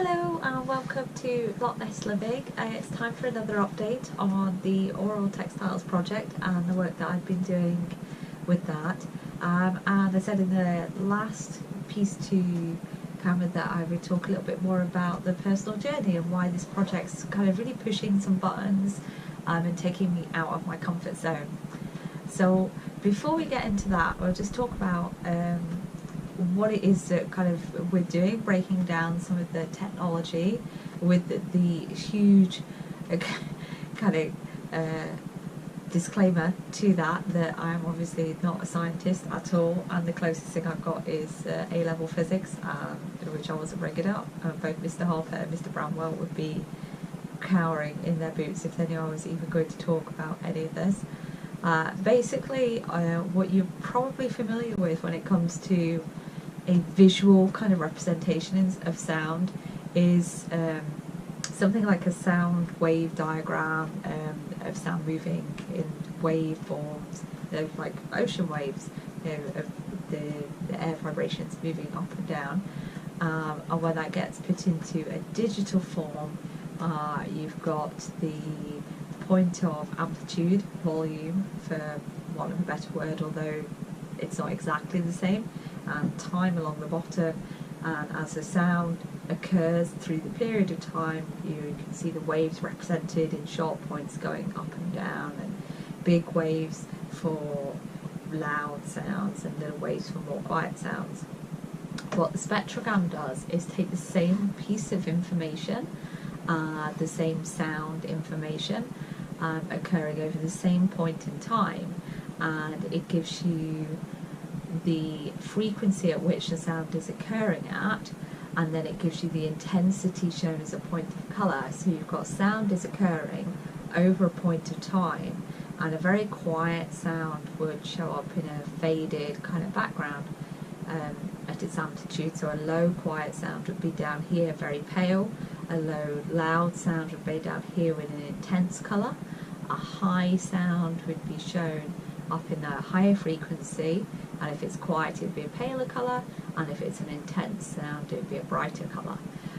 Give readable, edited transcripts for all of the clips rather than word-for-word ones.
Hello and welcome to Loch Ness Living. It's time for another update on the Aural Textiles project and the work that I've been doing with that. And I said in the last piece to Cameron that I would talk a little bit more about the personal journey and why this project's kind of really pushing some buttons and taking me out of my comfort zone. So before we get into that, we'll just talk about what it is that kind of we're doing, breaking down some of the technology with the huge kind of disclaimer to that I'm obviously not a scientist at all, and the closest thing I've got is A-level physics, which I wasn't very good at. Both Mr. Harper and Mr. Bramwell would be cowering in their boots if they knew I was even going to talk about any of this. Basically, what you're probably familiar with when it comes to a visual kind of representation of sound is something like a sound wave diagram of sound moving in wave forms, like ocean waves, of the air vibrations moving up and down. And when that gets put into a digital form, you've got the point of amplitude, volume, for want of a better word, although it's not exactly the same, and time along the bottom, and as the sound occurs through the period of time, you can see the waves represented in sharp points going up and down, and big waves for loud sounds and little waves for more quiet sounds. What the spectrogram does is take the same piece of information, the same sound information, occurring over the same point in time, and it gives you the frequency at which the sound is occurring at, and then it gives you the intensity shown as a point of colour. So you've got sound is occurring over a point of time, and a very quiet sound would show up in a faded kind of background at its amplitude. So a low quiet sound would be down here very pale, a low loud sound would be down here with an intense colour, a high sound would be shown up in a higher frequency, and if it's quiet it would be a paler colour, and if it's an intense sound it would be a brighter colour.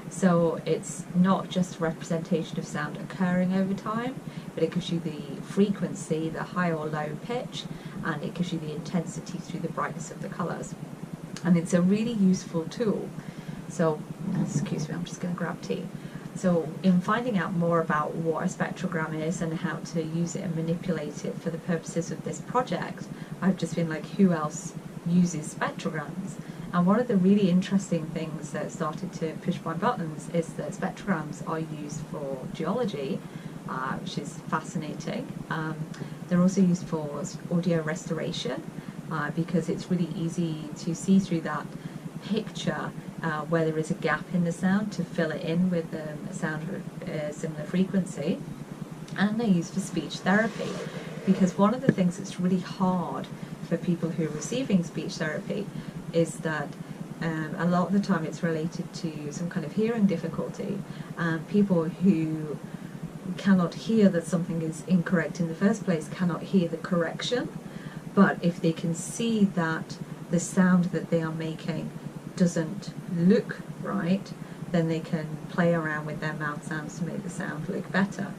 So it's not just a representation of sound occurring over time, but it gives you the frequency, the high or low pitch, and it gives you the intensity through the brightness of the colours. And it's a really useful tool. So, excuse me, I'm just going to grab tea. So in finding out more about what a spectrogram is and how to use it and manipulate it for the purposes of this project, I've just been like, who else uses spectrograms? And one of the really interesting things that started to push my buttons is that spectrograms are used for geology, which is fascinating. They're also used for audio restoration, because it's really easy to see through that picture where there is a gap in the sound to fill it in with a sound of a similar frequency. And they're used for speech therapy, because one of the things that's really hard for people who are receiving speech therapy is that a lot of the time it's related to some kind of hearing difficulty, and people who cannot hear that something is incorrect in the first place cannot hear the correction. But if they can see that the sound that they are making doesn't look right, then they can play around with their mouth sounds to make the sound look better.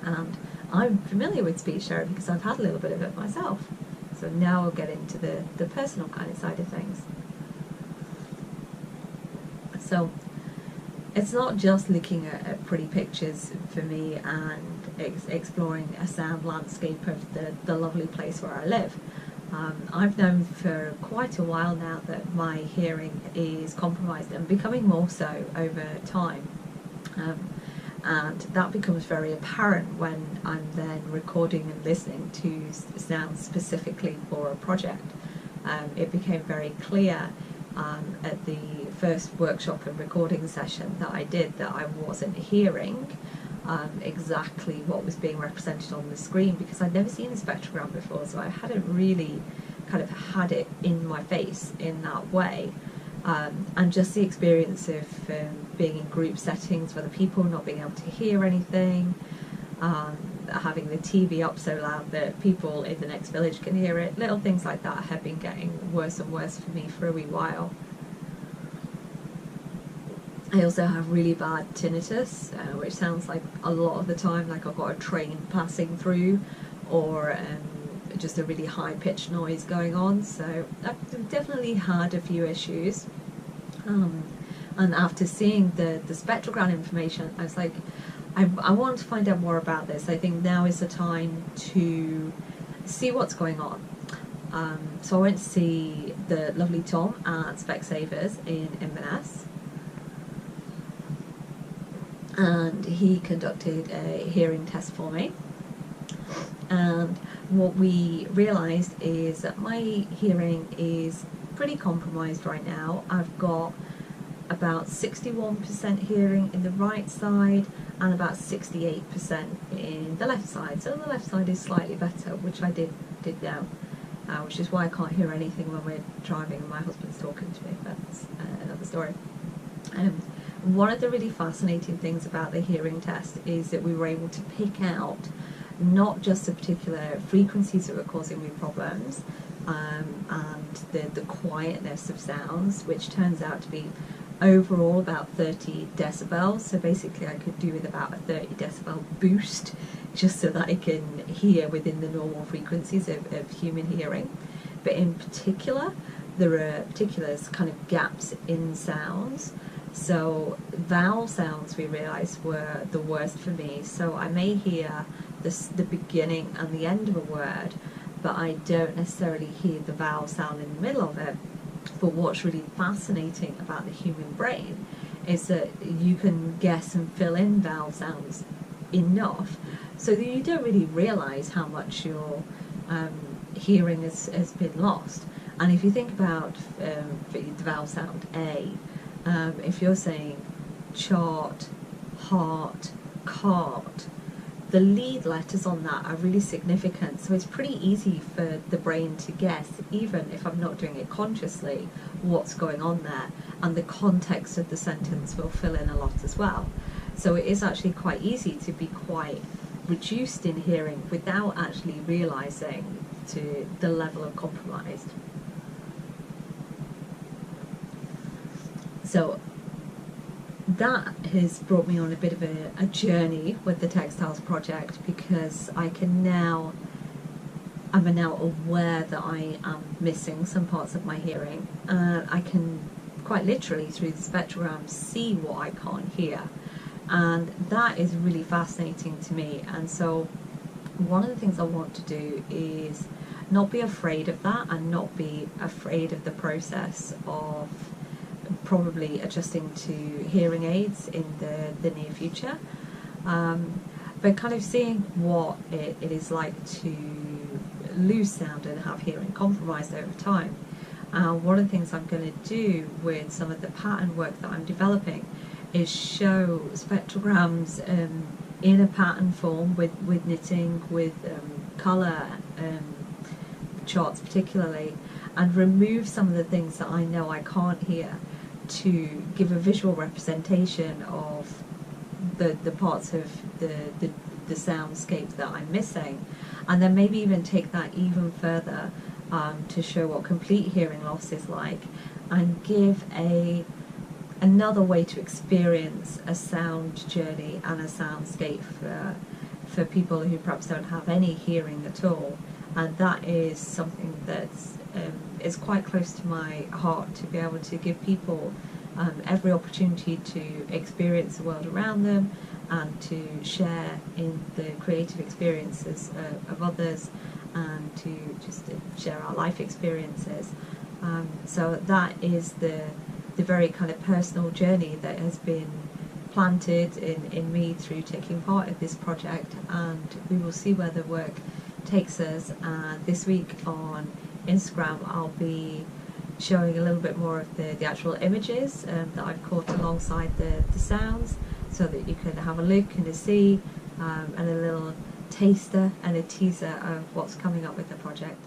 And I'm familiar with speech therapy because I've had a little bit of it myself. So now I'll get into the personal kind of side of things. So it's not just looking at pretty pictures for me and exploring a sound landscape of the lovely place where I live. I've known for quite a while now that my hearing is compromised, and becoming more so over time. And that becomes very apparent when I'm then recording and listening to sounds specifically for a project. It became very clear at the first workshop and recording session that I did that I wasn't hearing exactly what was being represented on the screen, because I'd never seen a spectrogram before, so I hadn't really kind of had it in my face in that way. And just the experience of being in group settings where the people not being able to hear anything, having the TV up so loud that people in the next village can hear it, little things like that have been getting worse and worse for me for a wee while. I also have really bad tinnitus, which sounds like a lot of the time like I've got a train passing through, or just a really high pitched noise going on. So I've definitely had a few issues. And after seeing the spectrogram information, I was like, I want to find out more about this. I think now is the time to see what's going on. So I went to see the lovely Tom at Specsavers in Inverness, and he conducted a hearing test for me. And what we realised is that my hearing is pretty compromised right now. I've got about 61% hearing in the right side and about 68% in the left side. So the left side is slightly better, which I did know, which is why I can't hear anything when we're driving and my husband's talking to me. That's another story. One of the really fascinating things about the hearing test is that we were able to pick out not just the particular frequencies that were causing me problems, and the quietness of sounds, which turns out to be overall about 30 decibels. So basically I could do with about a 30 decibel boost just so that I can hear within the normal frequencies of human hearing. But in particular, there are particular kind of gaps in sounds. So vowel sounds, we realised, were the worst for me. So I may hear the beginning and the end of a word, but I don't necessarily hear the vowel sound in the middle of it. But what's really fascinating about the human brain is that you can guess and fill in vowel sounds enough so that you don't really realise how much your hearing has been lost. And if you think about the vowel sound A, if you're saying chart, heart, cart, the lead letters on that are really significant, so it's pretty easy for the brain to guess, even if I'm not doing it consciously, what's going on there, and the context of the sentence will fill in a lot as well. So it is actually quite easy to be quite reduced in hearing without actually realising to the level of compromise. So that has brought me on a bit of a journey with the textiles project, because I'm now aware that I am missing some parts of my hearing. I can quite literally through the spectrogram see what I can't hear, and that is really fascinating to me. And so one of the things I want to do is not be afraid of that, and not be afraid of the process of probably adjusting to hearing aids in the near future, but kind of seeing what it is like to lose sound and have hearing compromised over time. One of the things I'm going to do with some of the pattern work that I'm developing is show spectrograms in a pattern form with knitting, with colour charts particularly, and remove some of the things that I know I can't hear, to give a visual representation of the parts of the soundscape that I'm missing, and then maybe even take that even further to show what complete hearing loss is like, and give another way to experience a sound journey and a soundscape for people who perhaps don't have any hearing at all. And that is something that's is quite close to my heart, to be able to give people every opportunity to experience the world around them, and to share in the creative experiences of others, and to just share our life experiences. So that is the very kind of personal journey that has been planted in me through taking part in this project, and we will see where the work takes us. This week on Instagram I'll be showing a little bit more of the actual images that I've caught alongside the sounds, so that you can have a look and a see, and a little taster and a teaser of what's coming up with the project.